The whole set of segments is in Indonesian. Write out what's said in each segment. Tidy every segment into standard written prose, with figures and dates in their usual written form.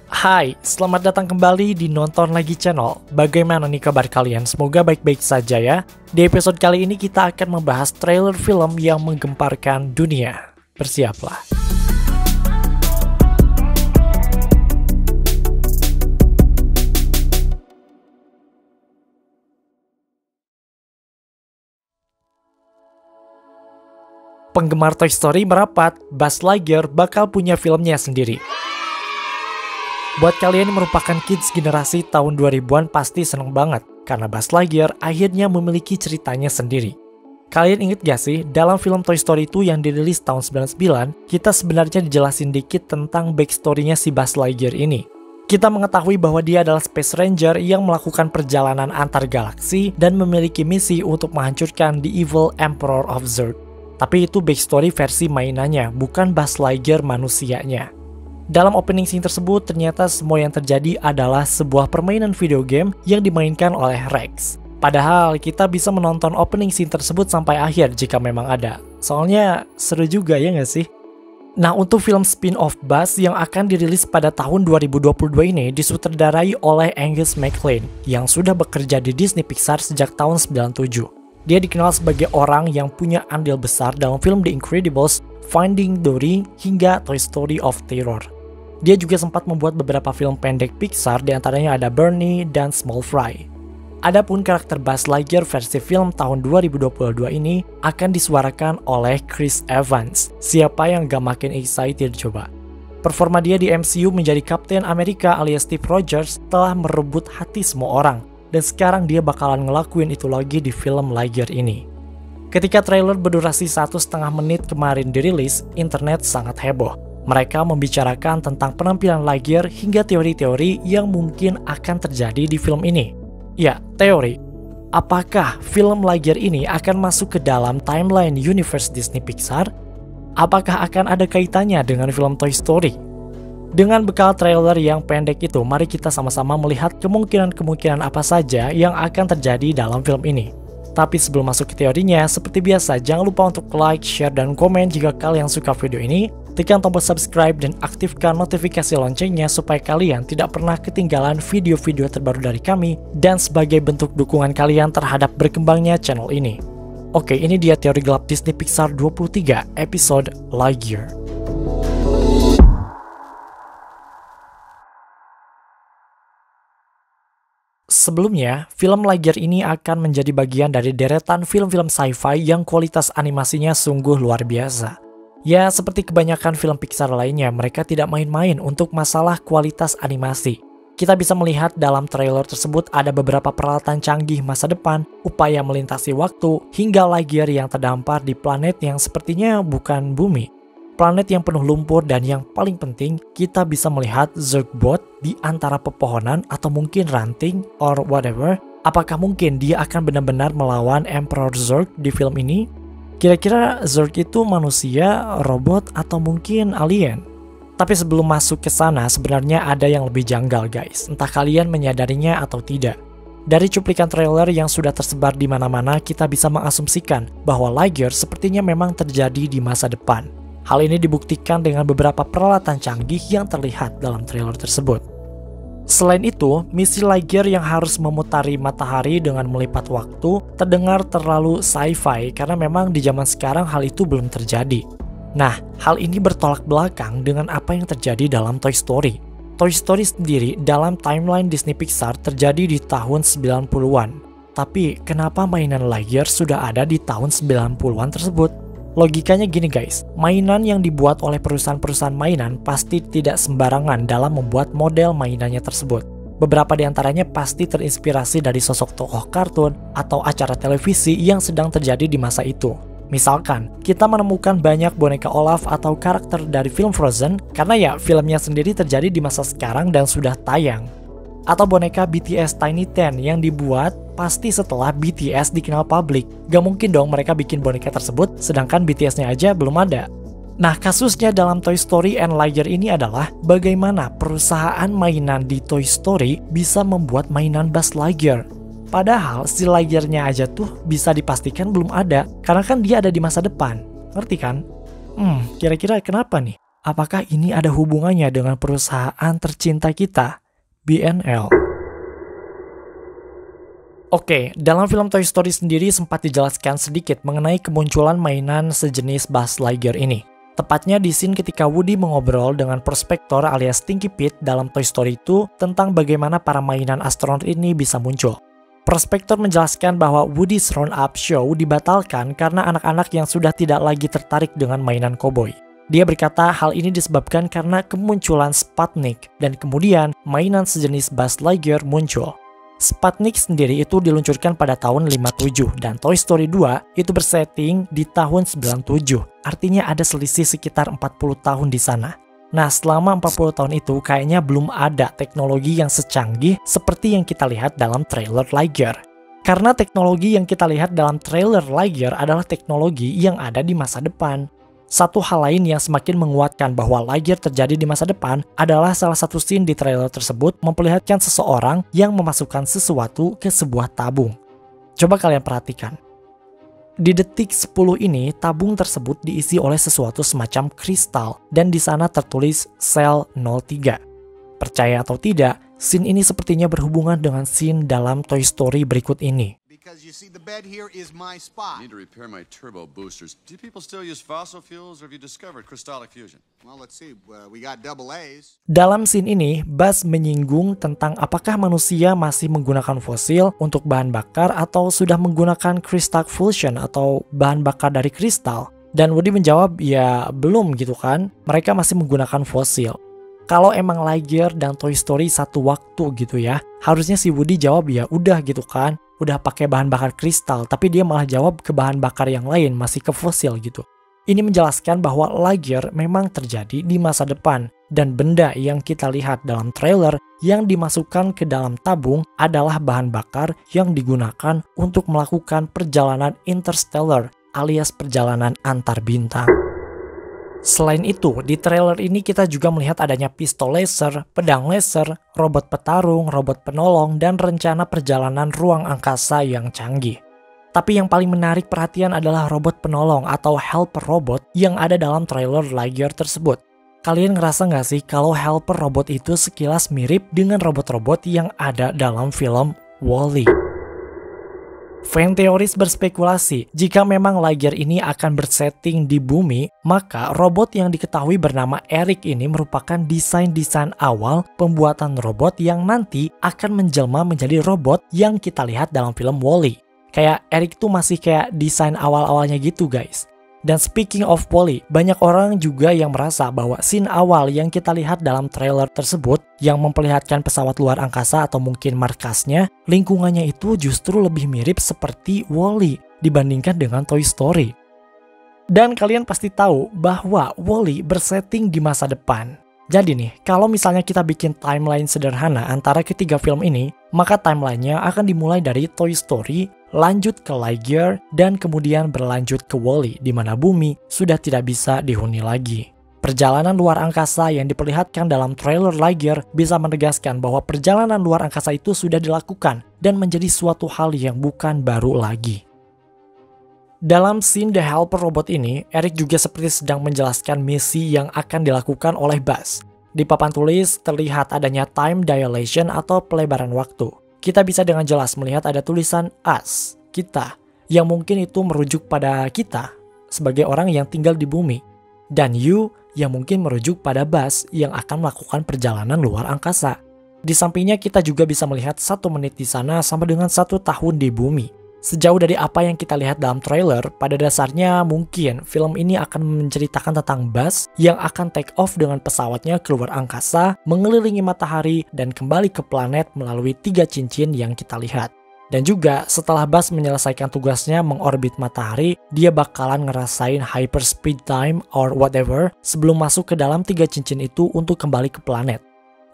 Hai, selamat datang kembali di Nonton Lagi Channel. Bagaimana nih kabar kalian? Semoga baik-baik saja ya. Di episode kali ini kita akan membahas trailer film yang menggemparkan dunia. Bersiaplah. Penggemar Toy Story merapat, Buzz Lightyear bakal punya filmnya sendiri. Buat kalian yang merupakan kids generasi tahun 2000-an pasti seneng banget, karena Buzz Lightyear akhirnya memiliki ceritanya sendiri. Kalian inget gak sih, dalam film Toy Story itu yang dirilis tahun 99, kita sebenarnya dijelasin dikit tentang backstory-nya si Buzz Lightyear ini. Kita mengetahui bahwa dia adalah Space Ranger yang melakukan perjalanan antar galaksi dan memiliki misi untuk menghancurkan The Evil Emperor of Zurg. Tapi itu backstory versi mainannya, bukan Buzz Lightyear manusianya. Dalam opening scene tersebut, ternyata semua yang terjadi adalah sebuah permainan video game yang dimainkan oleh Rex. Padahal kita bisa menonton opening scene tersebut sampai akhir jika memang ada. Soalnya seru juga ya nggak sih? Nah, untuk film spin-off Buzz yang akan dirilis pada tahun 2022 ini disutradarai oleh Angus MacLane yang sudah bekerja di Disney Pixar sejak tahun 97. Dia dikenal sebagai orang yang punya andil besar dalam film The Incredibles, Finding Dory, hingga Toy Story of Terror. Dia juga sempat membuat beberapa film pendek Pixar, diantaranya ada Bernie dan Small Fry. Adapun karakter Buzz Lightyear versi film tahun 2022 ini akan disuarakan oleh Chris Evans. Siapa yang gak makin excited coba? Performa dia di MCU menjadi Kapten Amerika alias Steve Rogers telah merebut hati semua orang. Dan sekarang dia bakalan ngelakuin itu lagi di film Lightyear ini. Ketika trailer berdurasi 1,5 menit kemarin dirilis, internet sangat heboh. Mereka membicarakan tentang penampilan Lightyear hingga teori-teori yang mungkin akan terjadi di film ini. Ya, teori. Apakah film Lightyear ini akan masuk ke dalam timeline universe Disney Pixar? Apakah akan ada kaitannya dengan film Toy Story? Dengan bekal trailer yang pendek itu, mari kita sama-sama melihat kemungkinan-kemungkinan apa saja yang akan terjadi dalam film ini. Tapi sebelum masuk ke teorinya, seperti biasa, jangan lupa untuk like, share, dan komen jika kalian suka video ini. Tekan tombol subscribe dan aktifkan notifikasi loncengnya supaya kalian tidak pernah ketinggalan video-video terbaru dari kami dan sebagai bentuk dukungan kalian terhadap berkembangnya channel ini. Oke, ini dia teori gelap Disney Pixar 23 episode Lightyear. Sebelumnya, film Lightyear ini akan menjadi bagian dari deretan film-film sci-fi yang kualitas animasinya sungguh luar biasa. Ya, seperti kebanyakan film Pixar lainnya, mereka tidak main-main untuk masalah kualitas animasi. Kita bisa melihat dalam trailer tersebut ada beberapa peralatan canggih masa depan, upaya melintasi waktu, hingga Lightyear yang terdampar di planet yang sepertinya bukan bumi. Planet yang penuh lumpur dan yang paling penting, kita bisa melihat Zurgbot di antara pepohonan atau mungkin ranting or whatever. Apakah mungkin dia akan benar-benar melawan Emperor Zurg di film ini? Kira-kira Zurg itu manusia, robot, atau mungkin alien? Tapi sebelum masuk ke sana, sebenarnya ada yang lebih janggal guys. Entah kalian menyadarinya atau tidak. Dari cuplikan trailer yang sudah tersebar di mana-mana, kita bisa mengasumsikan bahwa Lightyear sepertinya memang terjadi di masa depan. Hal ini dibuktikan dengan beberapa peralatan canggih yang terlihat dalam trailer tersebut. Selain itu, misi Lightyear yang harus memutari matahari dengan melipat waktu terdengar terlalu sci-fi karena memang di zaman sekarang hal itu belum terjadi. Nah, hal ini bertolak belakang dengan apa yang terjadi dalam Toy Story. Toy Story sendiri dalam timeline Disney Pixar terjadi di tahun 90-an. Tapi, kenapa mainan Lightyear sudah ada di tahun 90-an tersebut? Logikanya gini guys, mainan yang dibuat oleh perusahaan-perusahaan mainan pasti tidak sembarangan dalam membuat model mainannya tersebut. Beberapa di antaranya pasti terinspirasi dari sosok tokoh kartun atau acara televisi yang sedang terjadi di masa itu. Misalkan, kita menemukan banyak boneka Olaf atau karakter dari film Frozen karena ya filmnya sendiri terjadi di masa sekarang dan sudah tayang. Atau boneka BTS Tiny Ten yang dibuat pasti setelah BTS dikenal publik. Gak mungkin dong mereka bikin boneka tersebut sedangkan BTS-nya aja belum ada. Nah, kasusnya dalam Toy Story and Lightyear ini adalah bagaimana perusahaan mainan di Toy Story bisa membuat mainan Buzz Lightyear. Padahal si Lightyear-nya aja tuh bisa dipastikan belum ada karena kan dia ada di masa depan. Ngerti kan? Kira-kira kenapa nih? apakah ini ada hubungannya dengan perusahaan tercinta kita, BNL? Oke, dalam film Toy Story sendiri sempat dijelaskan sedikit mengenai kemunculan mainan sejenis Buzz Lightyear ini. Tepatnya di scene ketika Woody mengobrol dengan prospektor alias Stinky Pete dalam Toy Story itu tentang bagaimana para mainan astronot ini bisa muncul. Prospektor menjelaskan bahwa Woody's Round-Up Show dibatalkan karena anak-anak yang sudah tidak lagi tertarik dengan mainan koboi. Dia berkata hal ini disebabkan karena kemunculan Sputnik dan kemudian mainan sejenis Buzz Lightyear muncul. Sputnik sendiri itu diluncurkan pada tahun 57 dan Toy Story 2 itu bersetting di tahun 97. Artinya ada selisih sekitar 40 tahun di sana. Nah, selama 40 tahun itu kayaknya belum ada teknologi yang secanggih seperti yang kita lihat dalam trailer Lightyear. Karena teknologi yang kita lihat dalam trailer Lightyear adalah teknologi yang ada di masa depan. Satu hal lain yang semakin menguatkan bahwa Lightyear terjadi di masa depan adalah salah satu scene di trailer tersebut memperlihatkan seseorang yang memasukkan sesuatu ke sebuah tabung. Coba kalian perhatikan. Di detik 10 ini, tabung tersebut diisi oleh sesuatu semacam kristal dan di sana tertulis sel 03. Percaya atau tidak, scene ini sepertinya berhubungan dengan scene dalam Toy Story berikut ini. Because you see, the bed here is my spot. I need to repair my turbo boosters. Do people still use fossil fuels, or have you discovered crystallic fusion? Well, let's see. We got double A's. Dalam scene ini, Buzz menyinggung tentang apakah manusia masih menggunakan fosil untuk bahan bakar atau sudah menggunakan crystal fusion atau bahan bakar dari kristal. Dan Woody menjawab, ya belum gitu kan, mereka masih menggunakan fosil. Kalau emang Lightyear dan Toy Story satu waktu gitu ya, harusnya si Woody jawab ya udah gitu kan, udah pakai bahan bakar kristal, tapi dia malah jawab ke bahan bakar yang lain, masih ke fosil gitu. Ini menjelaskan bahwa Lightyear memang terjadi di masa depan, dan benda yang kita lihat dalam trailer yang dimasukkan ke dalam tabung adalah bahan bakar yang digunakan untuk melakukan perjalanan interstellar alias perjalanan antar bintang. Selain itu, di trailer ini kita juga melihat adanya pistol laser, pedang laser, robot petarung, robot penolong, dan rencana perjalanan ruang angkasa yang canggih. Tapi yang paling menarik perhatian adalah robot penolong atau helper robot yang ada dalam trailer Lightyear tersebut. Kalian ngerasa nggak sih kalau helper robot itu sekilas mirip dengan robot-robot yang ada dalam film WALL-E? Fan teoris berspekulasi, jika memang Lightyear ini akan bersetting di bumi, maka robot yang diketahui bernama Eric ini merupakan desain-desain awal pembuatan robot yang nanti akan menjelma menjadi robot yang kita lihat dalam film WALL-E. Kayak Eric tuh masih kayak desain awal-awalnya gitu guys. Dan speaking of WALL-E, banyak orang juga yang merasa bahwa scene awal yang kita lihat dalam trailer tersebut yang memperlihatkan pesawat luar angkasa atau mungkin markasnya, lingkungannya itu justru lebih mirip seperti WALL-E dibandingkan dengan Toy Story. Dan kalian pasti tahu bahwa WALL-E bersetting di masa depan. Jadi nih, kalau misalnya kita bikin timeline sederhana antara ketiga film ini, maka timelinenya akan dimulai dari Toy Story, lanjut ke Lightyear, dan kemudian berlanjut ke WALL-E di mana bumi sudah tidak bisa dihuni lagi. Perjalanan luar angkasa yang diperlihatkan dalam trailer Lightyear bisa menegaskan bahwa perjalanan luar angkasa itu sudah dilakukan dan menjadi suatu hal yang bukan baru lagi. Dalam scene The Helper Robot ini, Eric juga seperti sedang menjelaskan misi yang akan dilakukan oleh Buzz. Di papan tulis terlihat adanya time dilation atau pelebaran waktu. Kita bisa dengan jelas melihat ada tulisan us, kita, yang mungkin itu merujuk pada kita sebagai orang yang tinggal di bumi. Dan you yang mungkin merujuk pada Buzz yang akan melakukan perjalanan luar angkasa. Di sampingnya kita juga bisa melihat 1 menit di sana sama dengan 1 tahun di bumi. Sejauh dari apa yang kita lihat dalam trailer, pada dasarnya mungkin film ini akan menceritakan tentang Buzz yang akan take off dengan pesawatnya keluar angkasa, mengelilingi matahari, dan kembali ke planet melalui 3 cincin yang kita lihat. Dan juga setelah Buzz menyelesaikan tugasnya mengorbit matahari, dia bakalan ngerasain hyperspeed time or whatever sebelum masuk ke dalam 3 cincin itu untuk kembali ke planet.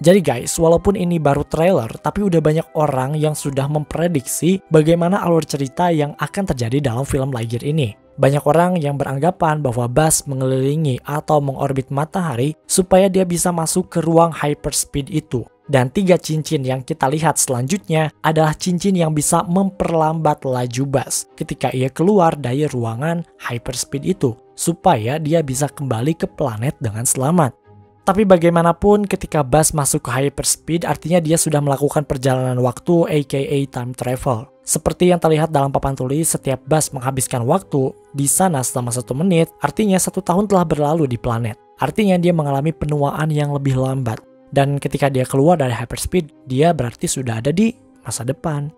Jadi guys, walaupun ini baru trailer, tapi udah banyak orang yang sudah memprediksi bagaimana alur cerita yang akan terjadi dalam film Lightyear ini. Banyak orang yang beranggapan bahwa Buzz mengelilingi atau mengorbit matahari supaya dia bisa masuk ke ruang hyperspeed itu. Dan 3 cincin yang kita lihat selanjutnya adalah cincin yang bisa memperlambat laju Buzz ketika ia keluar dari ruangan hyperspeed itu, supaya dia bisa kembali ke planet dengan selamat. Tapi bagaimanapun ketika Buzz masuk ke hyperspeed artinya dia sudah melakukan perjalanan waktu aka time travel. Seperti yang terlihat dalam papan tulis, setiap Buzz menghabiskan waktu di sana selama 1 menit, artinya 1 tahun telah berlalu di planet. Artinya dia mengalami penuaan yang lebih lambat. Dan ketika dia keluar dari hyperspeed, dia berarti sudah ada di masa depan.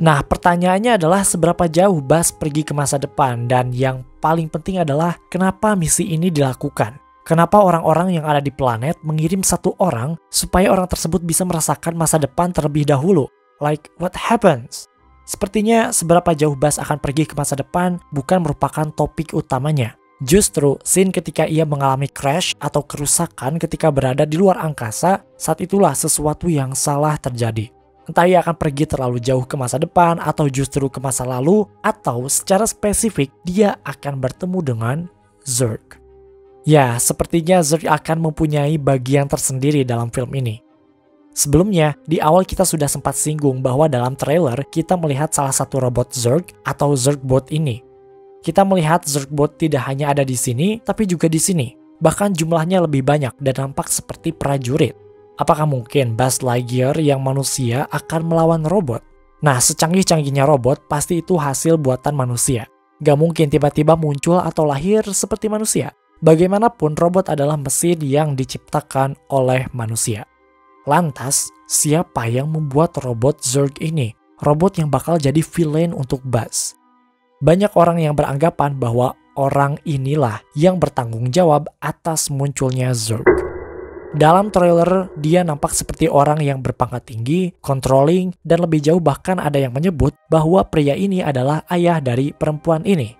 Nah, pertanyaannya adalah seberapa jauh Buzz pergi ke masa depan, dan yang paling penting adalah kenapa misi ini dilakukan. Kenapa orang-orang yang ada di planet mengirim 1 orang supaya orang tersebut bisa merasakan masa depan terlebih dahulu? Like, what happens? Sepertinya seberapa jauh Buzz akan pergi ke masa depan bukan merupakan topik utamanya. Justru, scene ketika ia mengalami crash atau kerusakan ketika berada di luar angkasa, saat itulah sesuatu yang salah terjadi. Entah ia akan pergi terlalu jauh ke masa depan atau justru ke masa lalu, atau secara spesifik dia akan bertemu dengan Zurg. Ya, sepertinya Zurg akan mempunyai bagian tersendiri dalam film ini. Sebelumnya, di awal kita sudah sempat singgung bahwa dalam trailer kita melihat salah satu robot Zurg atau Zurgbot ini. Kita melihat Zurgbot tidak hanya ada di sini, tapi juga di sini. Bahkan jumlahnya lebih banyak dan nampak seperti prajurit. Apakah mungkin Buzz Lightyear yang manusia akan melawan robot? Nah, secanggih-canggihnya robot pasti itu hasil buatan manusia. Gak mungkin tiba-tiba muncul atau lahir seperti manusia. Bagaimanapun robot adalah mesin yang diciptakan oleh manusia. Lantas, siapa yang membuat robot Zurg ini? Robot yang bakal jadi villain untuk Buzz. Banyak orang yang beranggapan bahwa orang inilah yang bertanggung jawab atas munculnya Zurg. Dalam trailer, dia nampak seperti orang yang berpangkat tinggi, controlling, dan lebih jauh bahkan ada yang menyebut bahwa pria ini adalah ayah dari perempuan ini.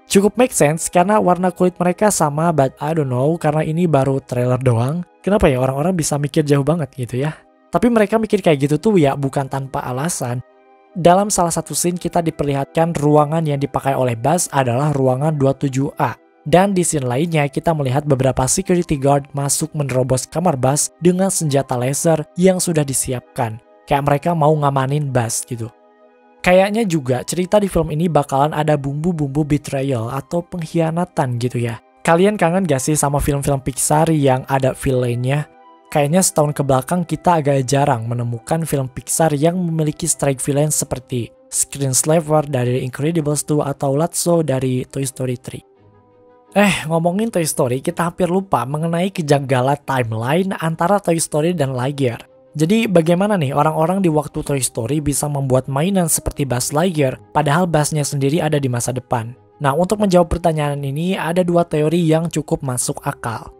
Cukup make sense karena warna kulit mereka sama, but I don't know, karena ini baru trailer doang. Kenapa ya orang-orang bisa mikir jauh banget gitu ya? Tapi mereka mikir kayak gitu tuh ya bukan tanpa alasan. Dalam salah satu scene kita diperlihatkan ruangan yang dipakai oleh Buzz adalah ruangan 27A. Dan di scene lainnya kita melihat beberapa security guard masuk menerobos kamar Buzz dengan senjata laser yang sudah disiapkan. Kayak mereka mau ngamanin Buzz gitu. Kayaknya juga cerita di film ini bakalan ada bumbu-bumbu betrayal atau pengkhianatan gitu ya. Kalian kangen gak sih sama film-film Pixar yang ada villainnya? Kayaknya setahun kebelakang kita agak jarang menemukan film Pixar yang memiliki strike villain seperti Screenslaver dari Incredibles 2 atau Lotso dari Toy Story 3. Ngomongin Toy Story, kita hampir lupa mengenai kejanggalan timeline antara Toy Story dan Lightyear. Jadi bagaimana nih orang-orang di waktu Toy Story bisa membuat mainan seperti Buzz Lightyear padahal Buzz-nya sendiri ada di masa depan? Nah, untuk menjawab pertanyaan ini ada 2 teori yang cukup masuk akal.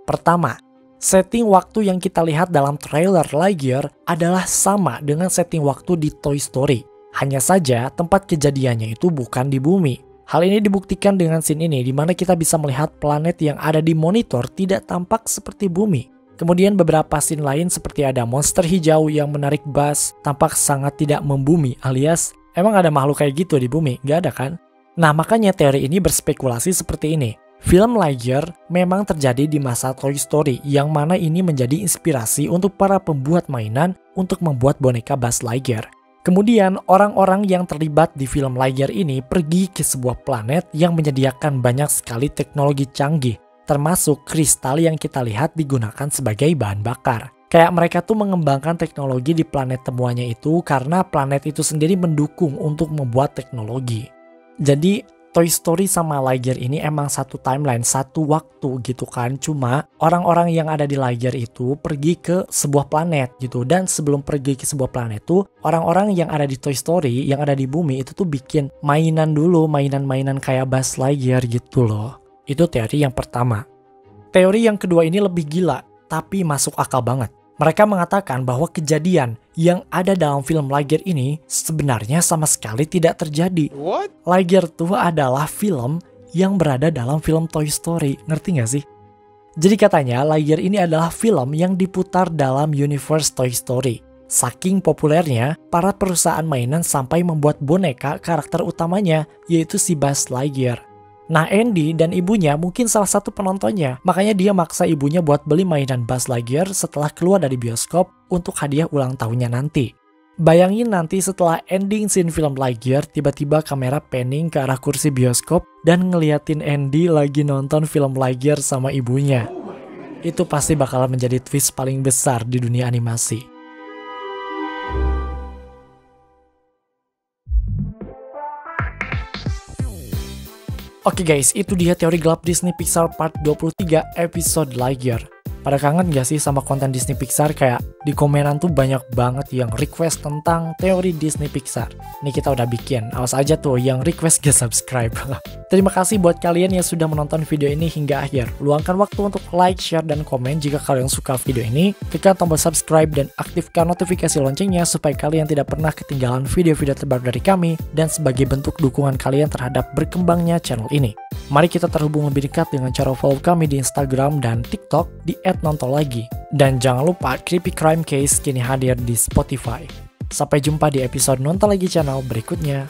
Pertama, setting waktu yang kita lihat dalam trailer Lightyear adalah sama dengan setting waktu di Toy Story. Hanya saja tempat kejadiannya itu bukan di bumi. Hal ini dibuktikan dengan scene ini di mana kita bisa melihat planet yang ada di monitor tidak tampak seperti bumi. Kemudian beberapa scene lain seperti ada monster hijau yang menarik Buzz tampak sangat tidak membumi, alias emang ada makhluk kayak gitu di bumi? Gak ada kan? Nah, makanya teori ini berspekulasi seperti ini. Film Lightyear memang terjadi di masa Toy Story yang mana ini menjadi inspirasi untuk para pembuat mainan untuk membuat boneka Buzz Lightyear. Kemudian orang-orang yang terlibat di film Lightyear ini pergi ke sebuah planet yang menyediakan banyak sekali teknologi canggih, termasuk kristal yang kita lihat digunakan sebagai bahan bakar. Kayak mereka tuh mengembangkan teknologi di planet temuannya itu karena planet itu sendiri mendukung untuk membuat teknologi. Jadi Toy Story sama Lightyear ini emang satu timeline, satu waktu gitu kan. Cuma orang-orang yang ada di Lightyear itu pergi ke sebuah planet gitu. Dan sebelum pergi ke sebuah planet tuh, orang-orang yang ada di Toy Story, yang ada di bumi itu tuh bikin mainan dulu, mainan-mainan kayak Buzz Lightyear gitu loh. Itu teori yang pertama. Teori yang kedua ini lebih gila, tapi masuk akal banget. Mereka mengatakan bahwa kejadian yang ada dalam film Lightyear ini sebenarnya sama sekali tidak terjadi. What? Lightyear tuh adalah film yang berada dalam film Toy Story. Ngerti gak sih? Jadi katanya Lightyear ini adalah film yang diputar dalam universe Toy Story. Saking populernya, para perusahaan mainan sampai membuat boneka karakter utamanya, yaitu si Buzz Lightyear. Nah, Andy dan ibunya mungkin salah satu penontonnya, makanya dia maksa ibunya buat beli mainan Buzz Lightyear setelah keluar dari bioskop untuk hadiah ulang tahunnya nanti. Bayangin nanti setelah ending scene film Lightyear, tiba-tiba kamera panning ke arah kursi bioskop dan ngeliatin Andy lagi nonton film Lightyear sama ibunya. Itu pasti bakalan menjadi twist paling besar di dunia animasi. Oke guys, itu dia teori gelap Disney Pixar part 23 episode Lightyear. Pada kangen gak sih sama konten Disney Pixar? Kayak di komenan tuh banyak banget yang request tentang teori Disney Pixar. Nih kita udah bikin, awas aja tuh yang request gak subscribe. Terima kasih buat kalian yang sudah menonton video ini hingga akhir. Luangkan waktu untuk like, share, dan komen jika kalian suka video ini. Tekan tombol subscribe dan aktifkan notifikasi loncengnya supaya kalian tidak pernah ketinggalan video-video terbaru dari kami dan sebagai bentuk dukungan kalian terhadap berkembangnya channel ini. Mari kita terhubung lebih dekat dengan cara follow kami di Instagram dan TikTok di @nontolagi. Dan jangan lupa Creepy Crime Case kini hadir di Spotify. Sampai jumpa di episode Nonton Lagi channel berikutnya.